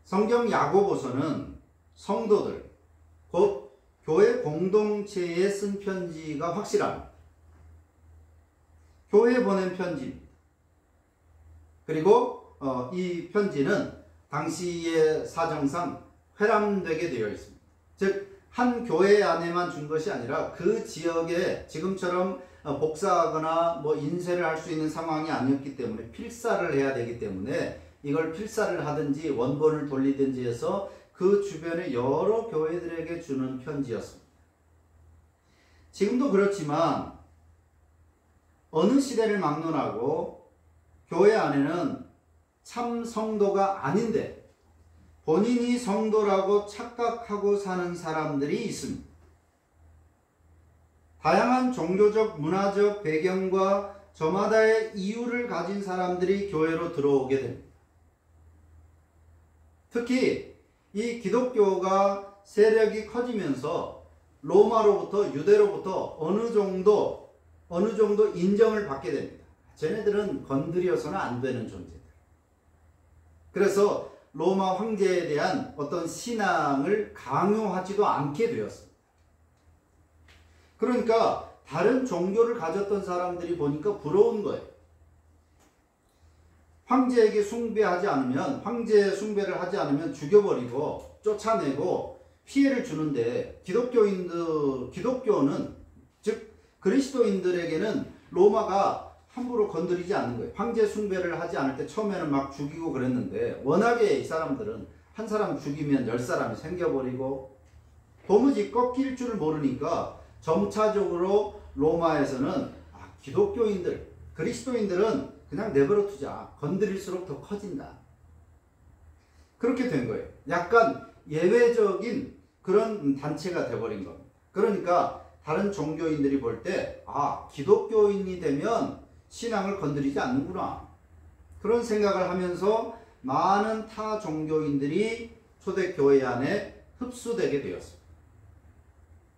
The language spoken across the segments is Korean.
성경 야고보서는 성도들, 곧 교회 공동체에 쓴 편지가 확실합니다. 교회에 보낸 편지입니다. 그리고 이 편지는 당시의 사정상 회람되게 되어 있습니다. 즉, 한 교회 안에만 준 것이 아니라 그 지역에 지금처럼 복사하거나 인쇄를 할 수 있는 상황이 아니었기 때문에 필사를 해야 되기 때문에 이걸 필사를 하든지 원본을 돌리든지 해서 그 주변의 여러 교회들에게 주는 편지였습니다. 지금도 그렇지만 어느 시대를 막론하고 교회 안에는 참 성도가 아닌데 본인이 성도라고 착각하고 사는 사람들이 있습니다. 다양한 종교적, 문화적 배경과 저마다의 이유를 가진 사람들이 교회로 들어오게 됩니다. 특히 이 기독교가 세력이 커지면서 로마로부터, 유대로부터 어느 정도 인정을 받게 됩니다. 쟤네들은 건드려서는 안 되는 존재들. 그래서 로마 황제에 대한 어떤 신앙을 강요하지도 않게 되었습니다. 그러니까 다른 종교를 가졌던 사람들이 보니까 부러운 거예요. 황제에게 숭배하지 않으면, 황제 숭배를 하지 않으면 죽여버리고 쫓아내고 피해를 주는데 기독교는 즉 그리스도인들에게는 로마가 함부로 건드리지 않는 거예요. 황제 숭배를 하지 않을 때 처음에는 막 죽이고 그랬는데 워낙에 이 사람들은 한 사람 죽이면 10사람이 생겨버리고 도무지 꺾일 줄 모르니까 점차적으로 로마에서는 기독교인들, 그리스도인들은 그냥 내버려 두자. 건드릴수록 더 커진다. 그렇게 된 거예요. 약간 예외적인 그런 단체가 돼버린 겁니다. 그러니까 다른 종교인들이 볼 때 기독교인이 되면 신앙을 건드리지 않는구나. 그런 생각을 하면서 많은 타 종교인들이 초대교회 안에 흡수되게 되었습니다.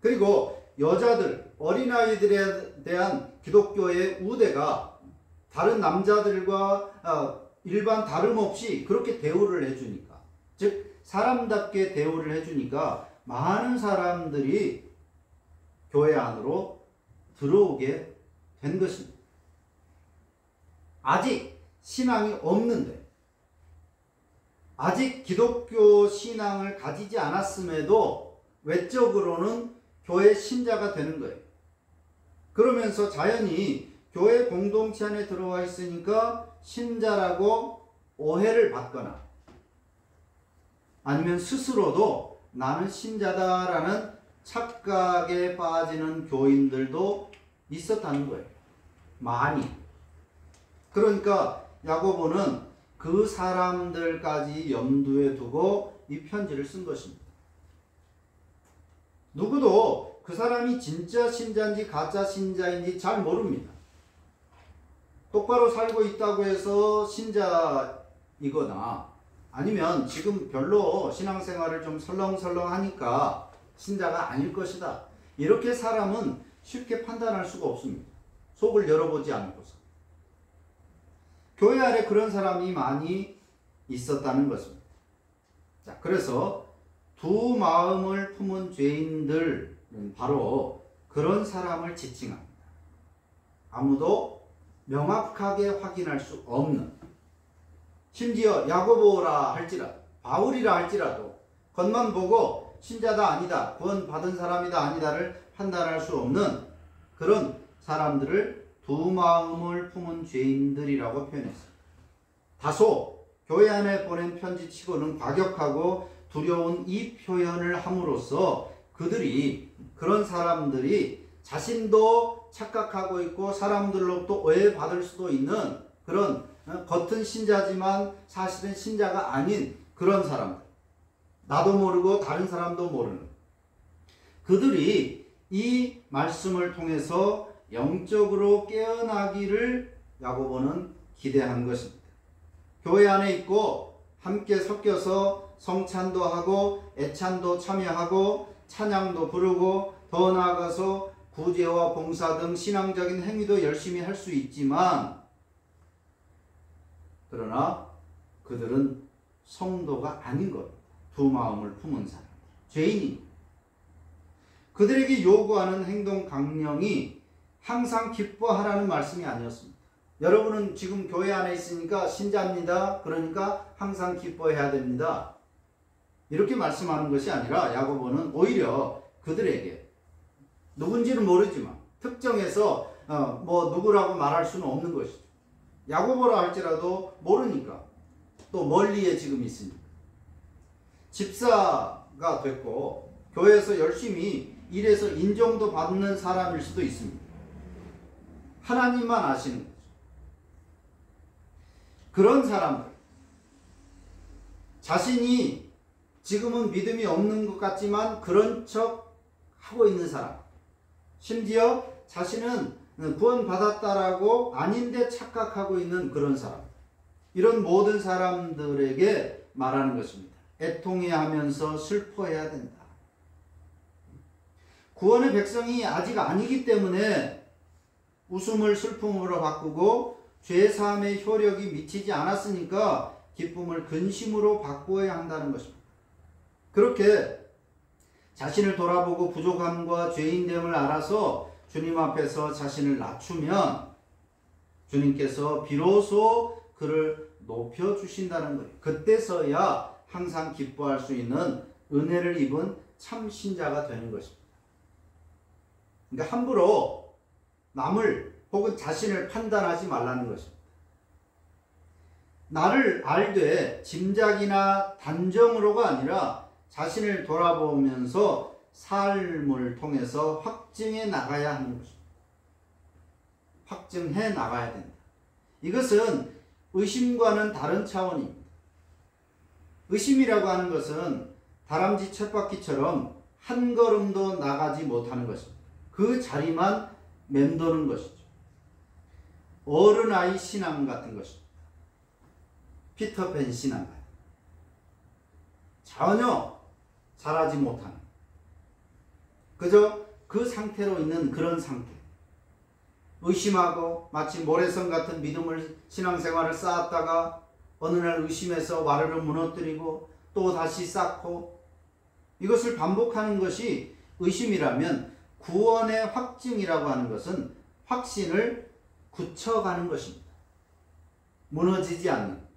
그리고 여자들, 어린아이들에 대한 기독교의 우대가 다른 남자들과 일반 다름없이 그렇게 대우를 해주니까, 즉 사람답게 대우를 해주니까 많은 사람들이 교회 안으로 들어오게 된 것입니다. 아직 신앙이 없는데, 아직 기독교 신앙을 가지지 않았음에도 외적으로는 교회 신자가 되는 거예요. 그러면서 자연히 교회 공동체 안에 들어와 있으니까 신자라고 오해를 받거나 아니면 스스로도 나는 신자다라는 착각에 빠지는 교인들도 있었다는 거예요. 많이. 그러니까 야고보는 그 사람들까지 염두에 두고 이 편지를 쓴 것입니다. 누구도 그 사람이 진짜 신자인지 가짜 신자인지 잘 모릅니다. 똑바로 살고 있다고 해서 신자이거나 아니면 지금 별로 신앙생활을 좀 설렁설렁하니까 신자가 아닐 것이다. 이렇게 사람은 쉽게 판단할 수가 없습니다. 속을 열어보지 않고서. 교회 안에 그런 사람이 많이 있었다는 것입니다. 자, 그래서 두 마음을 품은 죄인들은 바로 그런 사람을 지칭합니다. 아무도 명확하게 확인할 수 없는, 심지어 야고보라 할지라도, 바울이라 할지라도 겉만 보고 신자다 아니다, 구원 받은 사람이다 아니다를 판단할 수 없는 그런 사람들을 두 마음을 품은 죄인들이라고 표현했습니다. 다소 교회 안에 보낸 편지치고는 과격하고 두려운 이 표현을 함으로써 그런 사람들이 자신도 착각하고 있고 사람들로부터 오해받을 수도 있는 그런 겉은 신자지만 사실은 신자가 아닌 그런 사람들, 나도 모르고 다른 사람도 모르는 그들이 이 말씀을 통해서 영적으로 깨어나기를 야고보는 기대한 것입니다. 교회 안에 있고 함께 섞여서 성찬도 하고 애찬도 참여하고 찬양도 부르고 더 나아가서 구제와 봉사 등 신앙적인 행위도 열심히 할 수 있지만 그러나 그들은 성도가 아닌 겁니다. 두 마음을 품은 사람, 죄인이. 그들에게 요구하는 행동 강령이 항상 기뻐하라는 말씀이 아니었습니다. 여러분은 지금 교회 안에 있으니까 신자입니다. 그러니까 항상 기뻐해야 됩니다. 이렇게 말씀하는 것이 아니라 야고보는 오히려 그들에게 누군지는 모르지만 특정해서 누구라고 말할 수는 없는 것이죠. 야고보라 할지라도 모르니까 또 멀리에 지금 있으니까 집사가 됐고 교회에서 열심히 일해서 인정도 받는 사람일 수도 있습니다. 하나님만 아시는 거죠. 그런 사람들, 자신이 지금은 믿음이 없는 것 같지만 그런 척 하고 있는 사람, 심지어 자신은 구원받았다라고 아닌데 착각하고 있는 그런 사람, 이런 모든 사람들에게 말하는 것입니다. 애통해야 하면서 슬퍼해야 된다. 구원의 백성이 아직 아니기 때문에 웃음을 슬픔으로 바꾸고 죄사함의 효력이 미치지 않았으니까 기쁨을 근심으로 바꾸어야 한다는 것입니다. 그렇게 자신을 돌아보고 부족함과 죄인됨을 알아서 주님 앞에서 자신을 낮추면 주님께서 비로소 그를 높여주신다는 거예요. 그때서야 항상 기뻐할 수 있는 은혜를 입은 참 신자가 되는 것입니다. 그러니까 함부로 남을 혹은 자신을 판단하지 말라는 것입니다. 나를 알되 짐작이나 단정으로가 아니라 자신을 돌아보면서 삶을 통해서 확증해 나가야 하는 것입니다. 확증해 나가야 된다. 이것은 의심과는 다른 차원입니다. 의심이라고 하는 것은 다람쥐 쳇바퀴처럼 한 걸음도 나가지 못하는 것입니다. 그 자리만 맴도는 것이죠. 어른아이 신앙 같은 것입니다. 피터팬 신앙 같은. 전혀 자라지 못하는, 그저 그 상태로 있는 그런 상태. 의심하고 마치 모래성 같은 믿음을, 신앙생활을 쌓았다가 어느 날 의심해서 와르르 무너뜨리고 또 다시 쌓고, 이것을 반복하는 것이 의심이라면 구원의 확증이라고 하는 것은 확신을 굳혀가는 것입니다. 무너지지 않는.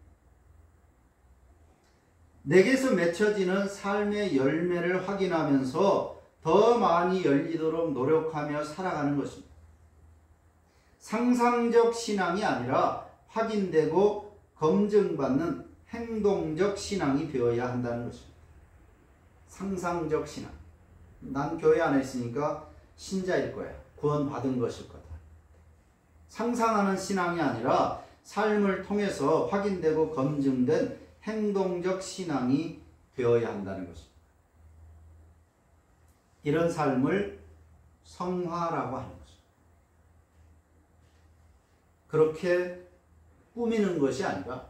내게서 맺혀지는 삶의 열매를 확인하면서 더 많이 열리도록 노력하며 살아가는 것입니다. 상상적 신앙이 아니라 확인되고 검증받는 행동적 신앙이 되어야 한다는 것입니다. 상상적 신앙. 난 교회 안에 있으니까 신자일 거야. 구원받은 것일 거다. 상상하는 신앙이 아니라 삶을 통해서 확인되고 검증된 행동적 신앙이 되어야 한다는 것입니다. 이런 삶을 성화라고 하는 것입니다. 그렇게 꾸미는 것이 아니라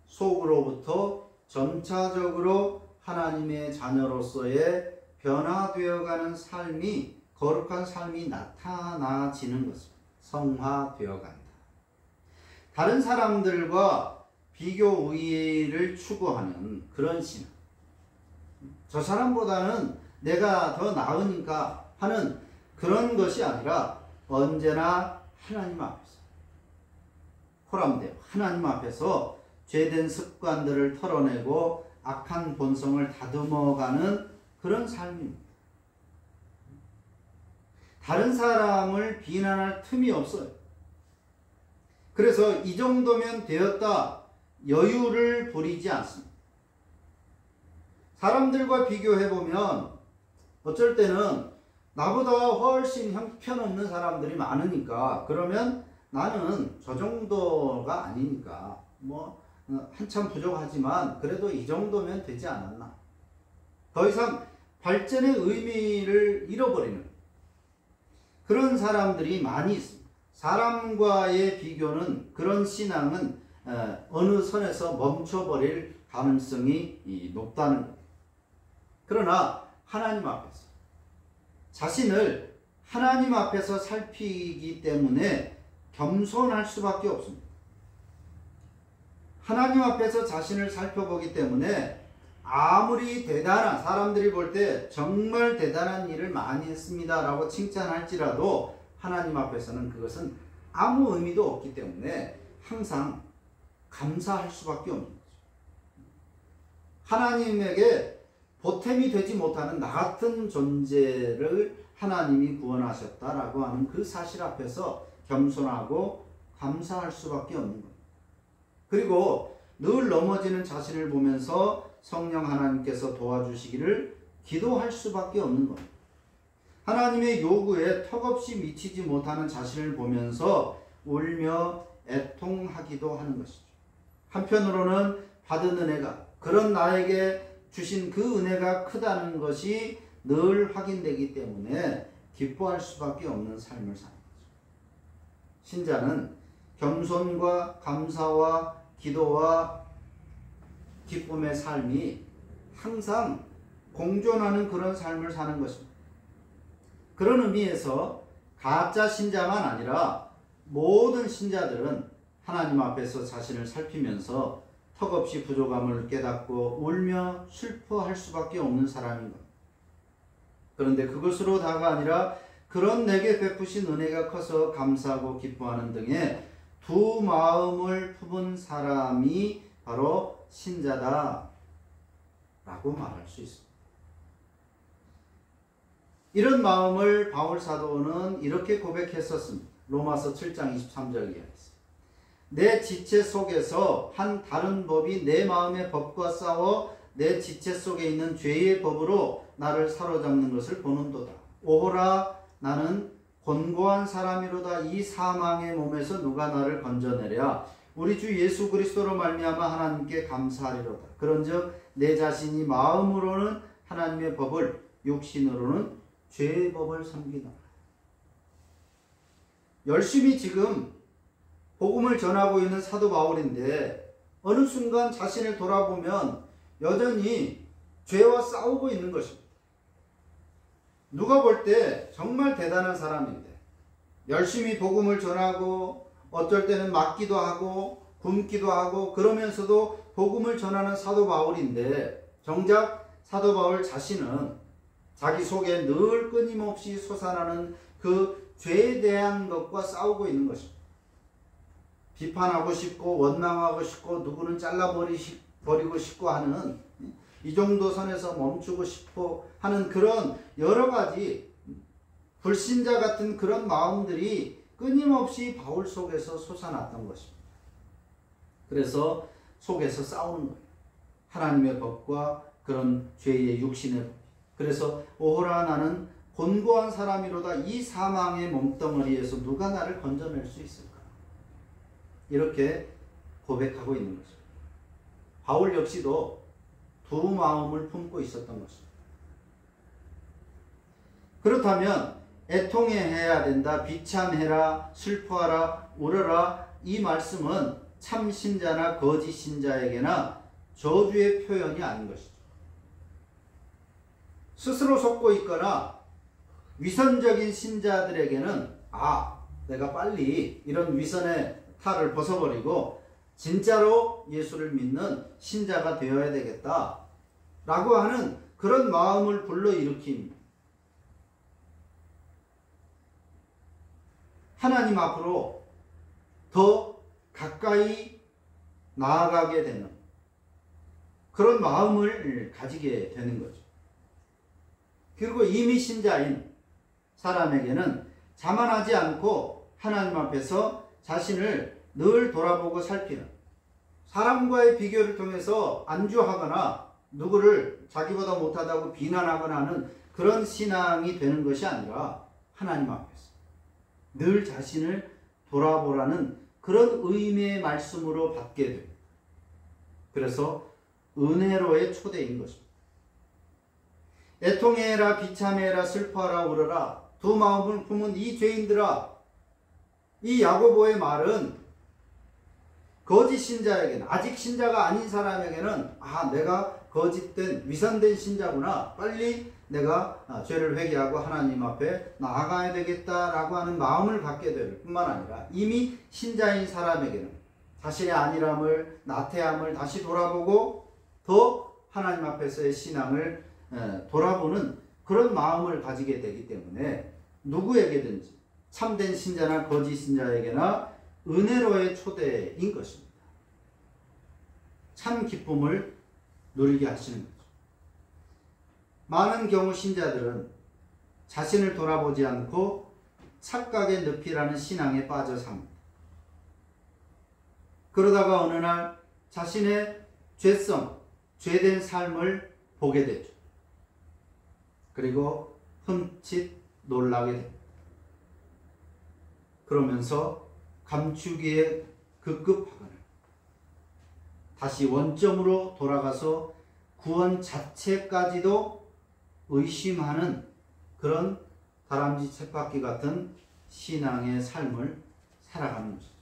속으로부터 점차적으로 하나님의 자녀로서의 변화되어가는 삶이, 거룩한 삶이 나타나지는 것입니다. 성화되어 간다. 다른 사람들과 비교 우위를 추구하는 그런 신앙. 저 사람보다는 내가 더 나으니까 하는 그런 것이 아니라 언제나 하나님 앞에서, 호람되어 하나님 앞에서 죄된 습관들을 털어내고 악한 본성을 다듬어가는 그런 삶입니다. 다른 사람을 비난할 틈이 없어요. 그래서 이 정도면 되었다 여유를 부리지 않습니다. 사람들과 비교해보면 어쩔 때는 나보다 훨씬 형편없는 사람들이 많으니까, 그러면 나는 저 정도가 아니니까 한참 부족하지만 그래도 이 정도면 되지 않았나. 더 이상 발전의 의미를 잃어버리는 그런 사람들이 많이 있습니다. 사람과의 비교는, 그런 신앙은 어느 선에서 멈춰버릴 가능성이 높다는 거예요. 그러나 하나님 앞에서, 자신을 하나님 앞에서 살피기 때문에 겸손할 수밖에 없습니다. 하나님 앞에서 자신을 살펴보기 때문에 아무리 대단한, 사람들이 볼 때 정말 대단한 일을 많이 했습니다 라고 칭찬할지라도 하나님 앞에서는 그것은 아무 의미도 없기 때문에 항상 감사할 수밖에 없는 거죠. 하나님에게 보탬이 되지 못하는 나 같은 존재를 하나님이 구원하셨다라고 하는 그 사실 앞에서 겸손하고 감사할 수밖에 없는 거예요. 그리고 늘 넘어지는 자신을 보면서 성령 하나님께서 도와주시기를 기도할 수밖에 없는 겁니다. 하나님의 요구에 턱없이 미치지 못하는 자신을 보면서 울며 애통하기도 하는 것이죠. 한편으로는 받은 은혜가, 그런 나에게 주신 그 은혜가 크다는 것이 늘 확인되기 때문에 기뻐할 수밖에 없는 삶을 사는 거죠. 신자는 겸손과 감사와 기도와 기쁨의 삶이 항상 공존하는 그런 삶을 사는 것입니다. 그런 의미에서 가짜 신자만 아니라 모든 신자들은 하나님 앞에서 자신을 살피면서 턱없이 부족함을 깨닫고 울며 슬퍼할 수밖에 없는 사람인 것. 그런데 그것으로 다가 아니라 그런 내게 베푸신 은혜가 커서 감사하고 기뻐하는 등의 두 마음을 품은 사람이 바로 신자다 라고 말할 수 있습니다. 이런 마음을 바울 사도는 이렇게 고백했었습니다. 로마서 7장 23절 이하였습니다. 내 지체 속에서 한 다른 법이 내 마음의 법과 싸워 내 지체 속에 있는 죄의 법으로 나를 사로잡는 것을 보는도다. 오호라, 나는 곤고한 사람이로다. 이 사망의 몸에서 누가 나를 건져내랴. 우리 주 예수 그리스도로 말미암아 하나님께 감사하리로다. 그런즉 내 자신이 마음으로는 하나님의 법을, 육신으로는 죄의 법을 섬기노라. 열심히 지금 복음을 전하고 있는 사도 바울인데 어느 순간 자신을 돌아보면 여전히 죄와 싸우고 있는 것입니다. 누가 볼 때 정말 대단한 사람인데 열심히 복음을 전하고 어쩔 때는 맞기도 하고 굶기도 하고 그러면서도 복음을 전하는 사도 바울인데 정작 사도 바울 자신은 자기 속에 늘 끊임없이 솟아나는 그 죄에 대한 것과 싸우고 있는 것입니다. 비판하고 싶고 원망하고 싶고 누구는 잘라버리고 싶고 하는 이 정도 선에서 멈추고 싶어 하는 그런 여러 가지 불신자 같은 그런 마음들이 끊임없이 바울 속에서 솟아났던 것입니다. 그래서 속에서 싸우는 거예요. 하나님의 법과 그런 죄의 육신의 법. 그래서 오호라, 나는 곤고한 사람이로다. 이 사망의 몸덩어리에서 누가 나를 건져낼 수 있을까? 이렇게 고백하고 있는 것입니다. 바울 역시도 두 마음을 품고 있었던 것입니다. 그렇다면 애통해야 된다, 비참해라, 슬퍼하라, 울어라, 이 말씀은 참 신자나 거짓 신자에게나 저주의 표현이 아닌 것이죠. 스스로 속고 있거나 위선적인 신자들에게는 내가 빨리 이런 위선의 탈을 벗어버리고 진짜로 예수를 믿는 신자가 되어야 되겠다 라고 하는 그런 마음을 불러일으킵니다. 하나님 앞으로 더 가까이 나아가게 되는 그런 마음을 가지게 되는 거죠. 그리고 이미 신자인 사람에게는 자만하지 않고 하나님 앞에서 자신을 늘 돌아보고 살피는, 사람과의 비교를 통해서 안주하거나 누구를 자기보다 못하다고 비난하거나 하는 그런 신앙이 되는 것이 아니라 하나님 앞에서 늘 자신을 돌아보라는 그런 의미의 말씀으로 받게 됩니다. 그래서 은혜로의 초대인 것입니다. 애통해라, 비참해라, 슬퍼하라, 울어라. 두 마음을 품은 이 죄인들아. 이 야고보의 말은 거짓 신자에게는, 아직 신자가 아닌 사람에게는 내가 거짓된 위선된 신자구나, 빨리 내가 죄를 회개하고 하나님 앞에 나아가야 되겠다라고 하는 마음을 갖게 될 뿐만 아니라 이미 신자인 사람에게는 자신의 안일함을, 나태함을 다시 돌아보고 더 하나님 앞에서의 신앙을 돌아보는 그런 마음을 가지게 되기 때문에 누구에게든지 참된 신자나 거짓 신자에게나 은혜로의 초대인 것입니다. 참 기쁨을 누리게 하시는 거죠. 많은 경우 신자들은 자신을 돌아보지 않고 착각의 늪이라는 신앙에 빠져 삽니다. 그러다가 어느 날 자신의 죄성, 죄된 삶을 보게 되죠. 그리고 흠칫 놀라게 됩니다. 그러면서 감추기에 급급하거나 다시 원점으로 돌아가서 구원 자체까지도 의심하는 그런 다람쥐 쳇바퀴 같은 신앙의 삶을 살아가는 것이죠.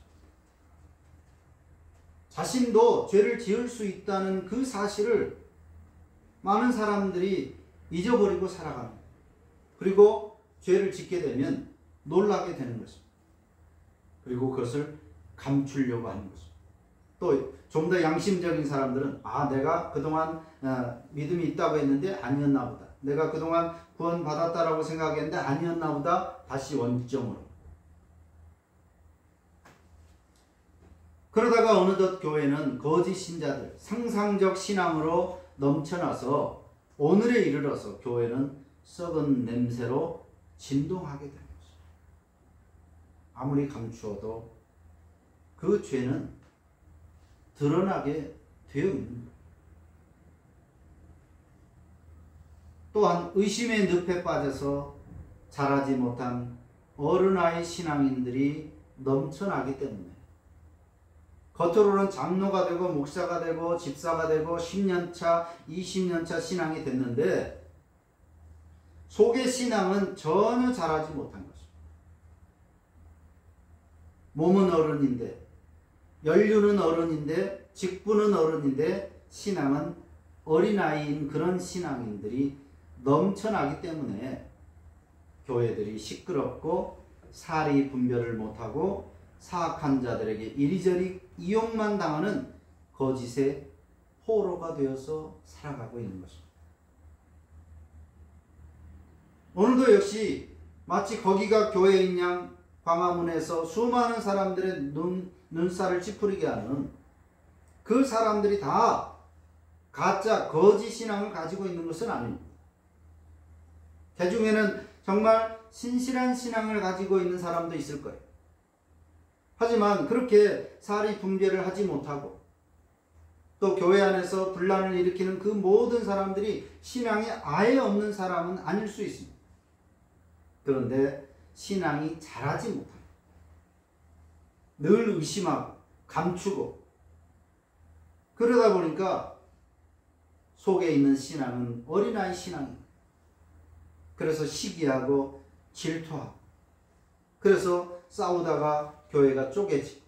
자신도 죄를 지을 수 있다는 그 사실을 많은 사람들이 잊어버리고 살아갑니다. 그리고 죄를 짓게 되면 놀라게 되는 것입니다. 그리고 그것을 감추려고 하는 것입니다. 또 좀 더 양심적인 사람들은 내가 그동안 믿음이 있다고 했는데 아니었나 보다. 내가 그동안 구원 받았다라고 생각했는데 아니었나 보다. 다시 원점으로. 그러다가 어느덧 교회는 거짓 신자들, 상상적 신앙으로 넘쳐나서 오늘에 이르러서 교회는 썩은 냄새로 진동하게 되는 것입니다. 아무리 감추어도 그 죄는 드러나게 되어 있는 거예요. 또한 의심의 늪에 빠져서 자라지 못한 어른아이 신앙인들이 넘쳐나기 때문에 겉으로는 장로가 되고 목사가 되고 집사가 되고 10년차, 20년차 신앙이 됐는데 속의 신앙은 전혀 자라지 못한 것입니다. 몸은 어른인데, 연륜은 어른인데, 직분은 어른인데 신앙은 어린아이인 그런 신앙인들이 넘쳐나기 때문에 교회들이 시끄럽고 사리 분별을 못하고 사악한 자들에게 이리저리 이용만 당하는 거짓의 포로가 되어서 살아가고 있는 것입니다. 오늘도 역시 마치 거기가 교회인 양 광화문에서 수많은 사람들의 눈살을 찌푸리게 하는 그 사람들이 다 가짜 거짓 신앙을 가지고 있는 것은 아닙니다. 대중에는 정말 신실한 신앙을 가지고 있는 사람도 있을 거예요. 하지만 그렇게 사리 분별을 하지 못하고 또 교회 안에서 분란을 일으키는 그 모든 사람들이 신앙이 아예 없는 사람은 아닐 수 있습니다. 그런데 신앙이 자라지 못합니다. 늘 의심하고 감추고 그러다 보니까 속에 있는 신앙은 어린아이 신앙입니다. 그래서 시기하고 질투하고 그래서 싸우다가 교회가 쪼개지고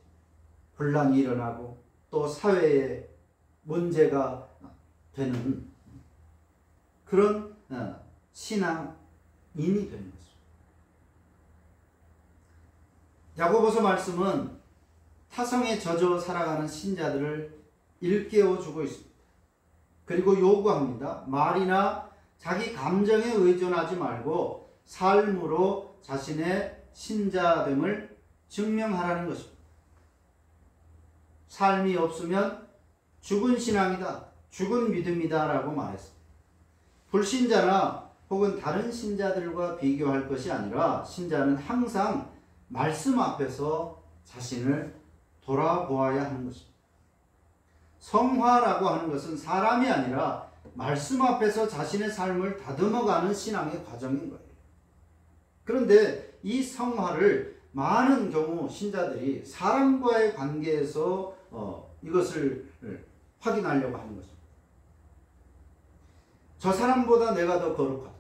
분란이 일어나고 또 사회에 문제가 되는 그런 신앙인이 되는 것입니다. 야고보서 말씀은 타성에 젖어 살아가는 신자들을 일깨워 주고 있습니다. 그리고 요구합니다. 말이나 자기 감정에 의존하지 말고 삶으로 자신의 신자됨을 증명하라는 것입니다. 삶이 없으면 죽은 신앙이다, 죽은 믿음이다 라고 말했습니다. 불신자나 혹은 다른 신자들과 비교할 것이 아니라 신자는 항상 말씀 앞에서 자신을 돌아보아야 하는 것입니다. 성화라고 하는 것은 사람이 아니라 말씀 앞에서 자신의 삶을 다듬어가는 신앙의 과정인 거예요. 그런데 이 성화를 많은 경우 신자들이 사람과의 관계에서 이것을 확인하려고 하는 것입니다. 저 사람보다 내가 더 거룩하다.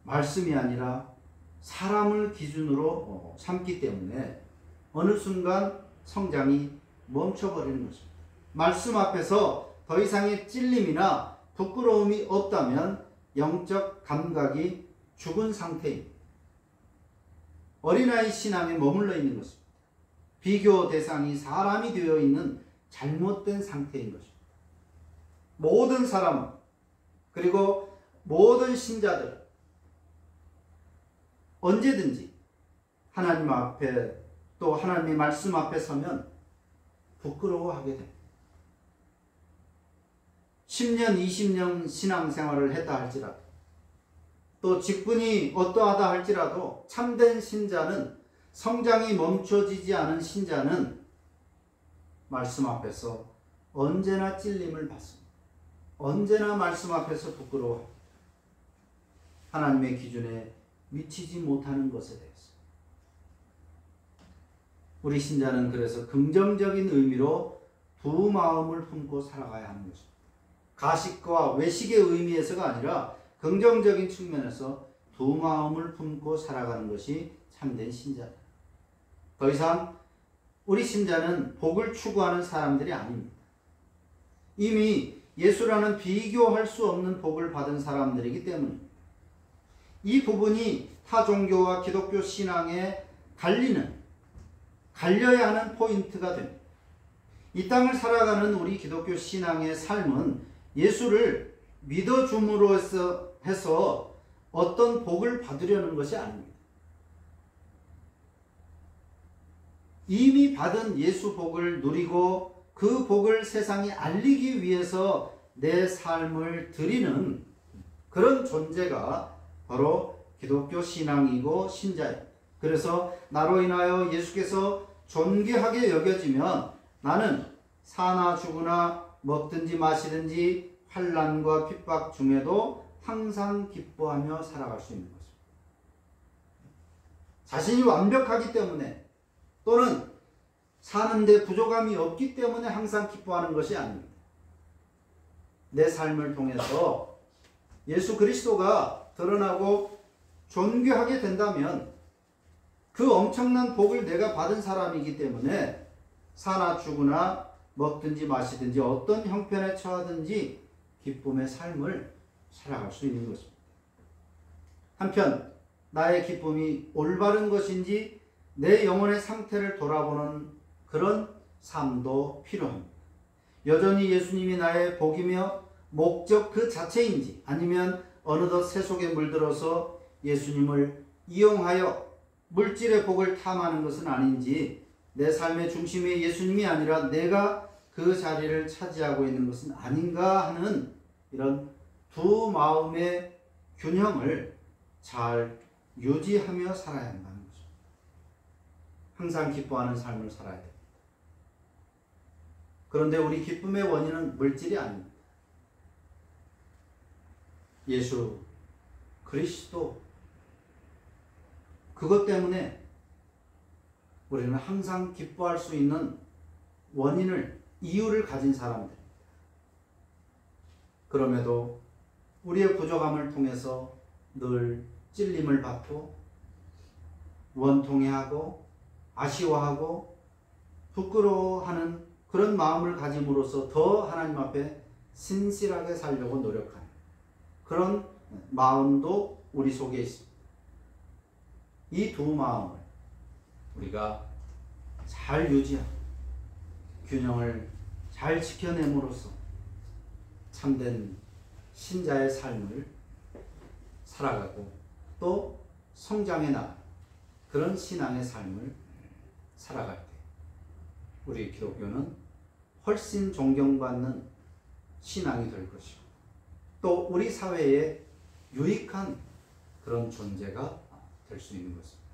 말씀이 아니라 사람을 기준으로 삼기 때문에 어느 순간 성장이 멈춰버리는 것입니다. 말씀 앞에서 더 이상의 찔림이나 부끄러움이 없다면 영적 감각이 죽은 상태입니다. 어린아이 신앙에 머물러 있는 것입니다. 비교 대상이 사람이 되어 있는 잘못된 상태인 것입니다. 모든 사람, 그리고 모든 신자들 언제든지 하나님 앞에, 또 하나님의 말씀 앞에 서면 부끄러워하게 됩니다. 10년, 20년 신앙생활을 했다 할지라도, 또 직분이 어떠하다 할지라도 참된 신자는, 성장이 멈춰지지 않은 신자는 말씀 앞에서 언제나 찔림을 받습니다. 언제나 말씀 앞에서 부끄러워 하나님의 기준에 미치지 못하는 것에 대해서. 우리 신자는 그래서 긍정적인 의미로 두 마음을 품고 살아가야 하는 것입니다. 가식과 외식의 의미에서가 아니라 긍정적인 측면에서 두 마음을 품고 살아가는 것이 참된 신자다. 더 이상 우리 신자는 복을 추구하는 사람들이 아닙니다. 이미 예수라는 비교할 수 없는 복을 받은 사람들이기 때문입니다. 이 부분이 타 종교와 기독교 신앙의 갈려야 하는 포인트가 됩니다. 이 땅을 살아가는 우리 기독교 신앙의 삶은 예수를 믿어줌으로 해서 어떤 복을 받으려는 것이 아닙니다. 이미 받은 예수 복을 누리고 그 복을 세상에 알리기 위해서 내 삶을 드리는 그런 존재가 바로 기독교 신앙이고 신자입니다. 그래서 나로 인하여 예수께서 존귀하게 여겨지면 나는 사나 죽으나 먹든지 마시든지 환난과 핍박 중에도 항상 기뻐하며 살아갈 수 있는 것입니다. 자신이 완벽하기 때문에, 또는 사는데 부족함이 없기 때문에 항상 기뻐하는 것이 아닙니다. 내 삶을 통해서 예수 그리스도가 드러나고 존귀하게 된다면 그 엄청난 복을 내가 받은 사람이기 때문에 사나 죽으나 먹든지 마시든지 어떤 형편에 처하든지 기쁨의 삶을 살아갈 수 있는 것입니다. 한편 나의 기쁨이 올바른 것인지 내 영혼의 상태를 돌아보는 그런 삶도 필요합니다. 여전히 예수님이 나의 복이며 목적 그 자체인지, 아니면 어느덧 세속에 물들어서 예수님을 이용하여 물질의 복을 탐하는 것은 아닌지, 내 삶의 중심이 예수님이 아니라 내가 그 자리를 차지하고 있는 것은 아닌가 하는 이런 두 마음의 균형을 잘 유지하며 살아야 한다는 거죠. 항상 기뻐하는 삶을 살아야 됩니다. 그런데 우리 기쁨의 원인은 물질이 아닙니다. 예수 그리스도, 그것 때문에 우리는 항상 기뻐할 수 있는 이유를 가진 사람들입니다. 그럼에도 우리의 부족함을 통해서 늘 찔림을 받고 원통해하고 아쉬워하고 부끄러워하는 그런 마음을 가짐으로써 더 하나님 앞에 신실하게 살려고 노력하는 그런 마음도 우리 속에 있습니다. 이 두 마음을 우리가 잘 유지하고 균형을 잘 지켜냄으로써 참된 신자의 삶을 살아가고 또 성장해 나가는 그런 신앙의 삶을 살아갈 때 우리 기독교는 훨씬 존경받는 신앙이 될 것이고, 또 우리 사회에 유익한 그런 존재가 될 수 있는 것입니다.